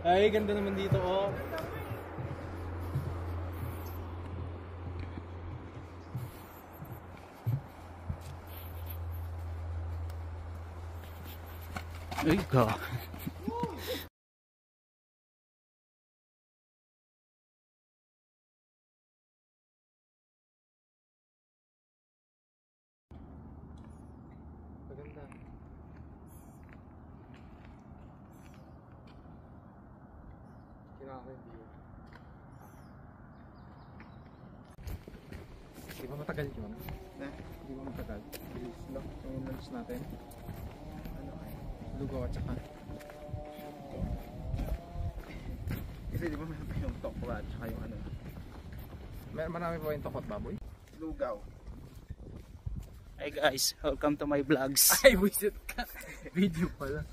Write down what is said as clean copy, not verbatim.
Ay, ganda naman dito, oh. Ay, ka. Maganda. Kinaka yung view. Di ba matagal yun? Di ba matagal? Bilis lang yung lunch natin. Ano kaya? Lugaw at saka. Kasi di ba meron pa yung tokwa at saka yung ano? Marami pa yung tokot baboy? Lugaw. Hi guys, welcome to my vlogs. Ay, wisit ka! Video pala.